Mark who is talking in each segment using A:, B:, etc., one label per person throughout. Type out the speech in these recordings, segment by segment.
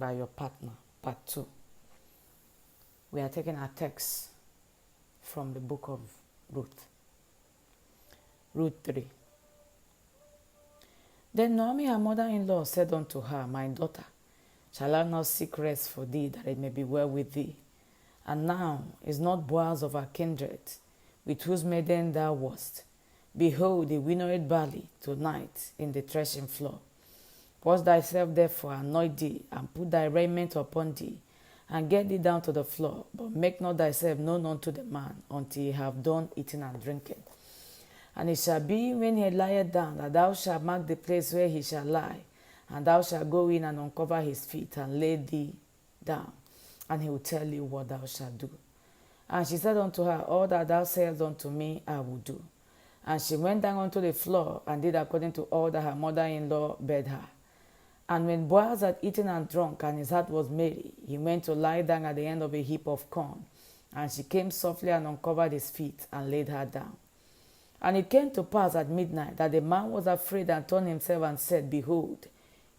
A: by your partner. Part 2. We are taking our text from the book of Ruth. Ruth 3. Then Naomi, her mother-in-law, said unto her, My daughter, shall I not seek rest for thee, that it may be well with thee? And now is not Boaz of our kindred, with whose maiden thou wast? Behold, he winnowed barley tonight in the threshing floor. Wash thyself therefore, anoint thee, and put thy raiment upon thee, and get thee down to the floor, but make not thyself known unto the man, until he have done eating and drinking. And it shall be, when he lieth down, that thou shalt mark the place where he shall lie, and thou shalt go in and uncover his feet, and lay thee down, and he will tell you what thou shalt do. And she said unto her, All that thou sayest unto me I will do. And she went down unto the floor, and did according to all that her mother-in-law bade her. And when Boaz had eaten and drunk, and his heart was merry, he went to lie down at the end of a heap of corn. And she came softly and uncovered his feet, and laid her down. And it came to pass at midnight, that the man was afraid, and turned himself, and said, Behold,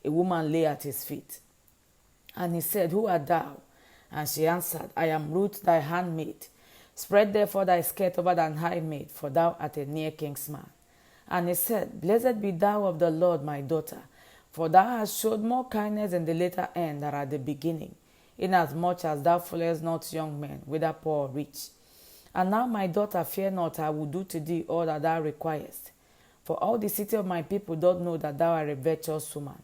A: a woman lay at his feet. And he said, Who art thou? And she answered, I am Ruth thy handmaid. Spread therefore thy skirt over thine handmaid, for thou art a near kinsman. And he said, Blessed be thou of the Lord, my daughter, for thou hast showed more kindness in the later end than at the beginning, inasmuch as thou followest not young men, whether poor or rich. And now, my daughter, fear not, I will do to thee all that thou requirest. For all the city of my people doth know that thou art a virtuous woman.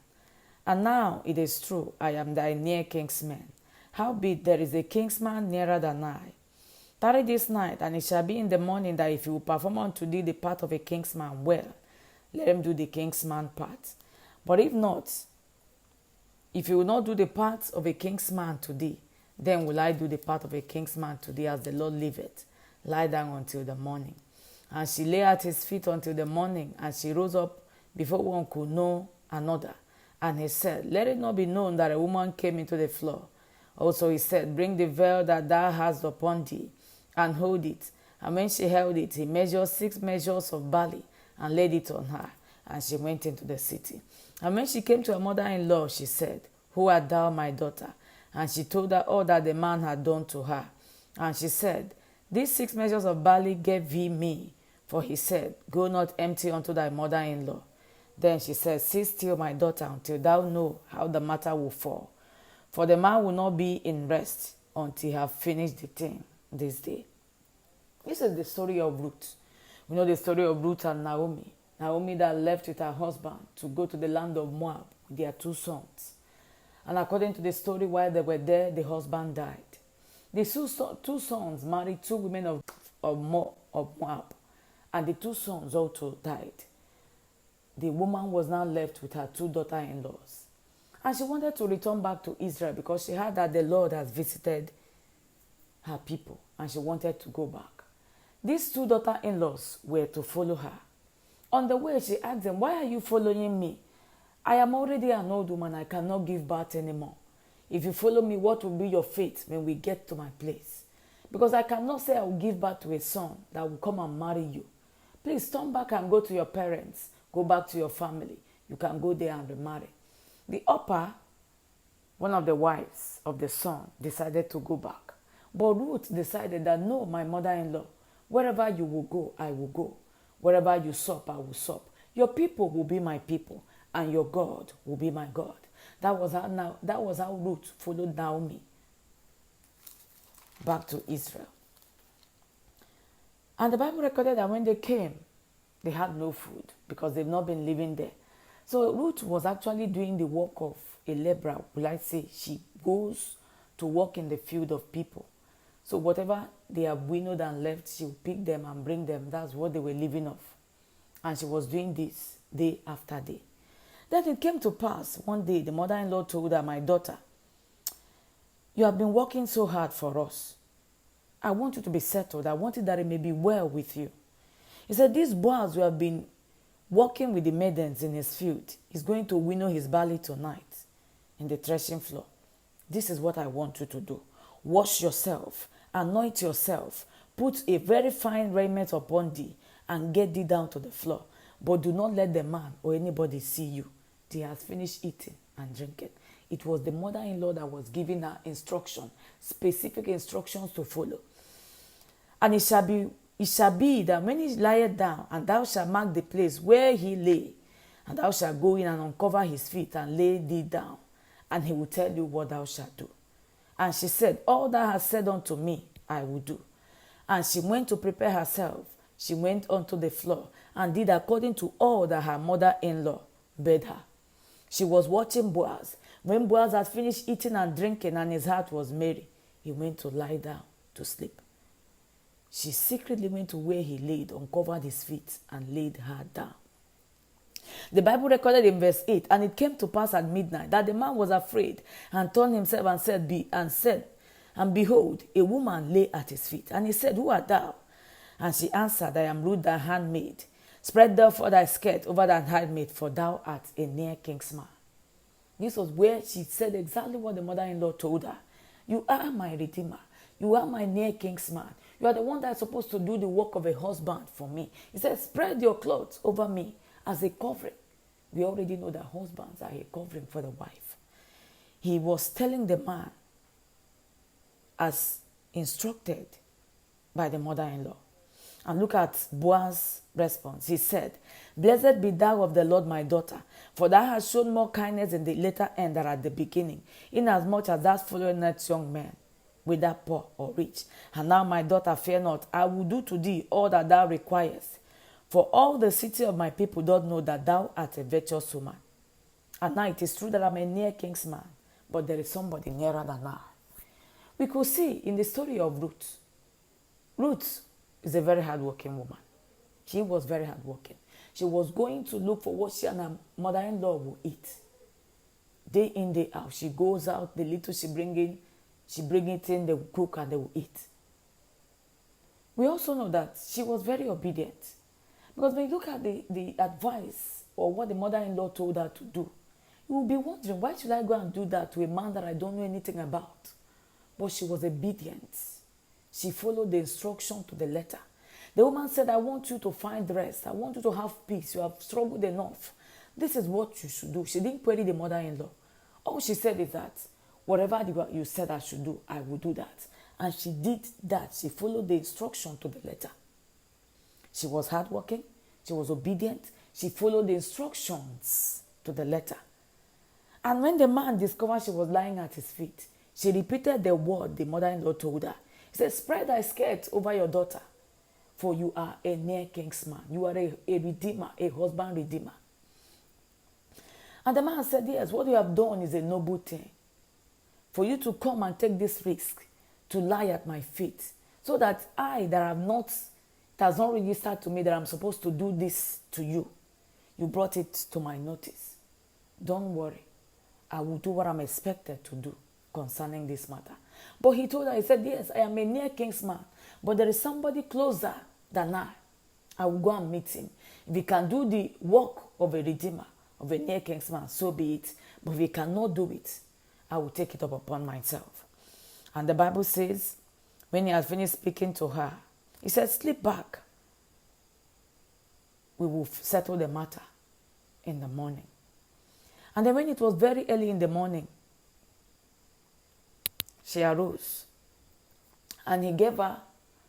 A: And now it is true, I am thy near kinsman. Howbeit there is a kinsman nearer than I. Tarry this night, and it shall be in the morning, that if he will perform unto thee the part of a kinsman well, let him do the kinsman part. But if not, if he will not do the part of a kinsman to thee, then will I do the part of a kinsman to thee, as the Lord liveth. Lie down until the morning. And she lay at his feet until the morning, and she rose up before one could know another. And he said, Let it not be known that a woman came into the floor. Also he said, Bring the veil that thou hast upon thee, and hold it. And when she held it, he measured 6 measures of barley, and laid it on her. And she went into the city. And when she came to her mother-in-law, she said, Who art thou, my daughter? And she told her all that the man had done to her. And she said, These 6 measures of barley gave he me. For he said, Go not empty unto thy mother-in-law. Then she said, Sit still, my daughter, until thou know how the matter will fall. For the man will not be in rest until he have finished the thing this day. This is the story of Ruth. We know the story of Ruth and Naomi. Naomi that left with her husband to go to the land of Moab with their 2 sons. And according to the story, while they were there, the husband died. The 2 sons married 2 women of Moab, and the 2 sons also died. The woman was now left with her 2 daughter-in-laws. And she wanted to return back to Israel because she heard that the Lord has visited her people, and she wanted to go back. These 2 daughter-in-laws were to follow her. On the way, she asked them, Why are you following me? I am already an old woman. I cannot give birth anymore. If you follow me, what will be your fate when we get to my place? Because I cannot say I will give birth to a son that will come and marry you. Please turn back and go to your parents. Go back to your family. You can go there and remarry. The upper, one of the wives of the son, decided to go back. But Ruth decided that, no, my mother-in-law, wherever you will go, I will go. Wherever you sup, I will sup. Your people will be my people, and your God will be my God. That was how Ruth followed Naomi back to Israel. And the Bible recorded that when they came, they had no food because they've not been living there. So Ruth was actually doing the work of a laborer. Will I say she goes to work in the field of people. So whatever they have winnowed and left, she will pick them and bring them. That's what they were living off. And she was doing this day after day. Then it came to pass, one day the mother-in-law told her, My daughter, you have been working so hard for us. I want you to be settled. I want it that it may be well with you. He said, This Boaz who have been working with the maidens in his field is going to winnow his barley tonight in the threshing floor. This is what I want you to do. Wash yourself, anoint yourself, put a very fine raiment upon thee, and get thee down to the floor. But do not let the man or anybody see you till he has finished eating and drinking. It was the mother-in-law that was giving her instruction, specific instructions to follow. And it shall be that when he lieth down, and thou shalt mark the place where he lay, and thou shalt go in and uncover his feet and lay thee down, and he will tell you what thou shalt do. And she said, all thou hast said unto me, I will do. And she went to prepare herself. She went unto the floor and did according to all that her mother-in-law bade her. She was watching Boaz. When Boaz had finished eating and drinking and his heart was merry, he went to lie down to sleep. She secretly went to where he laid, uncovered his feet, and laid her down. The Bible recorded in verse 8, and it came to pass at midnight that the man was afraid and turned himself and said, and behold, a woman lay at his feet. And he said, who art thou? And she answered, I am Ruth, thy handmaid. Spread therefore thy skirt over thy handmaid, for thou art a near kinsman. This was where she said exactly what the mother-in-law told her. You are my redeemer. You are my near kinsman. You are the one that's supposed to do the work of a husband for me. He said, spread your clothes over me as a covering. We already know that husbands are a covering for the wife. He was telling the man as instructed by the mother-in-law. And look at Boaz's response. He said, blessed be thou of the Lord, my daughter, for thou hast shown more kindness in the later end than at the beginning, inasmuch as thou hast followed not young men, whether poor or rich. And now, my daughter, fear not. I will do to thee all that thou requirest. For all the city of my people doth know that thou art a virtuous woman. And now it is true that I'm a near kinsman, but there is somebody nearer than I. We could see in the story of Ruth. Ruth is a very hardworking woman. She was very hardworking. She was going to look for what she and her mother-in-law will eat. Day in, day out. She goes out, the little she bring it in, they will cook and they will eat. We also know that she was very obedient. Because when you look at the advice or what the mother-in-law told her to do, you will be wondering, why should I go and do that to a man that I don't know anything about? But she was obedient. She followed the instruction to the letter. The woman said, I want you to find rest. I want you to have peace. You have struggled enough. This is what you should do. She didn't query the mother-in-law. All she said is that, whatever you said I should do, I will do that. And she did that. She followed the instruction to the letter. She was hardworking. She was obedient. She followed the instructions to the letter. And when the man discovered she was lying at his feet, she repeated the word the mother-in-law told her. He said, spread thy skirt over your daughter, for you are a near kinsman. You are a redeemer, a husband redeemer. And the man said, yes, what you have done is a noble thing. For you to come and take this risk to lie at my feet, so that I that have not, it has not registered to me that I'm supposed to do this to you. You brought it to my notice. Don't worry. I will do what I'm expected to do concerning this matter. But he told her, he said, yes, I am a near kinsman, but there is somebody closer than I. I will go and meet him. If he can do the work of a redeemer, of a near kinsman, so be it. But if he cannot do it, I will take it up upon myself. And the Bible says, when he had finished speaking to her, he said, sleep back. We will settle the matter in the morning. And then when it was very early in the morning, she arose. And he gave her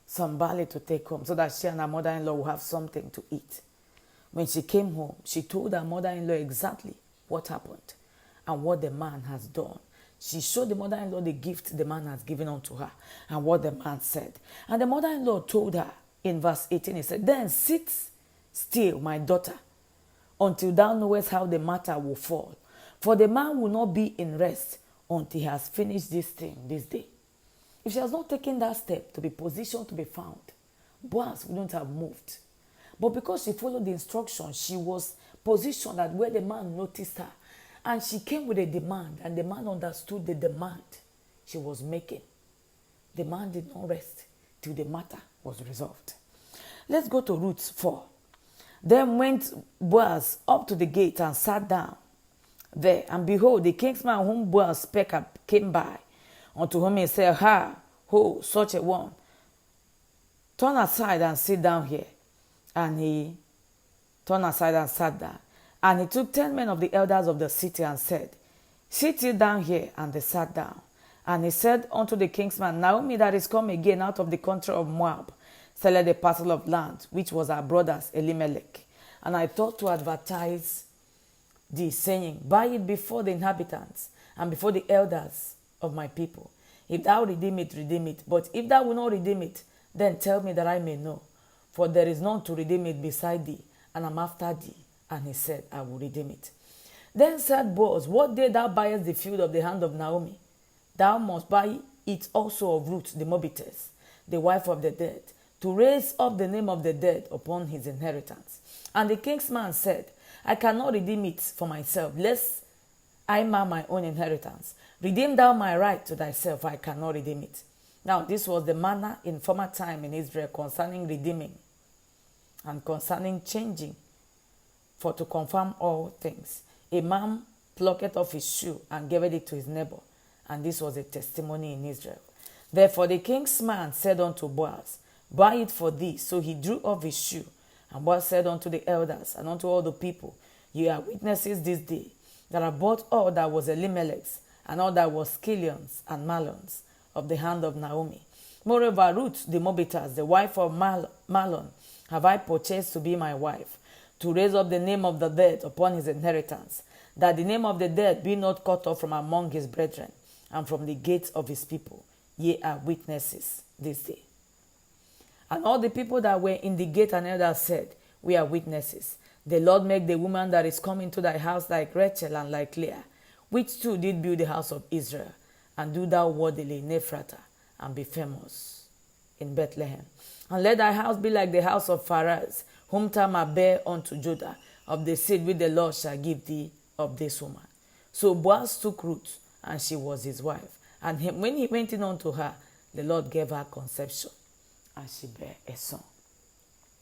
A: some barley to take home so that she and her mother-in-law will have something to eat. When she came home, she told her mother-in-law exactly what happened and what the man has done. She showed the mother-in-law the gift the man has given unto her and what the man said. And the mother-in-law told her in verse 18, he said, then sit still, my daughter, until thou knowest how the matter will fall. For the man will not be in rest until he has finished this thing this day. If she has not taken that step to be positioned to be found, Boaz wouldn't have moved. But because she followed the instructions, she was positioned at where the man noticed her. And she came with a demand, and the man understood the demand she was making. The man did not rest till the matter was resolved. Let's go to Ruth 4. Then went Boaz up to the gate and sat down there. And behold, the kinsman whom Boaz spake up came by, unto whom he said, ha, ho, such a one. Turn aside and sit down here. And he turned aside and sat down. And he took 10 men of the elders of the city and said, Sit ye down here. And they sat down. And he said unto the king's man, Naomi that is come again out of the country of Moab, selleth a parcel of land, which was our brother's Elimelech. And I thought to advertise thee, saying, Buy it before the inhabitants and before the elders of my people. If thou redeem it, redeem it. But if thou wilt not redeem it, then tell me that I may know. For there is none to redeem it beside thee, and I'm after thee. And he said, I will redeem it. Then said Boaz, What day thou buyest the field of the hand of Naomi? Thou must buy it also of Ruth the Moabitess, the wife of the dead, to raise up the name of the dead upon his inheritance. And the king's man said, I cannot redeem it for myself, lest I mar my own inheritance. Redeem thou my right to thyself, I cannot redeem it. Now, this was the manner in former time in Israel concerning redeeming and concerning changing, for to confirm all things. A man plucked off his shoe and gave it to his neighbor, and this was a testimony in Israel. Therefore the king's man said unto Boaz, Buy it for thee. So he drew off his shoe. And Boaz said unto the elders and unto all the people, Ye are witnesses this day that I bought all that was Elimelech's, and all that was Chilion's and Mahlon's of the hand of Naomi. Moreover, Ruth the Moabitess, the wife of Mahlon, have I purchased to be my wife, to raise up the name of the dead upon his inheritance, that the name of the dead be not cut off from among his brethren, and from the gates of his people. Ye are witnesses this day. And all the people that were in the gate and elders said, We are witnesses. The Lord make the woman that is come into thy house like Rachel and like Leah, which two did build the house of Israel, and do thou worthily in Ephratah, and be famous in Bethlehem. And let thy house be like the house of Pharez, whom Tamar bare unto Judah, of the seed which the Lord shall give thee of this woman. So Boaz took Ruth, and she was his wife. And when he went in unto her, the Lord gave her conception, and she bare a son.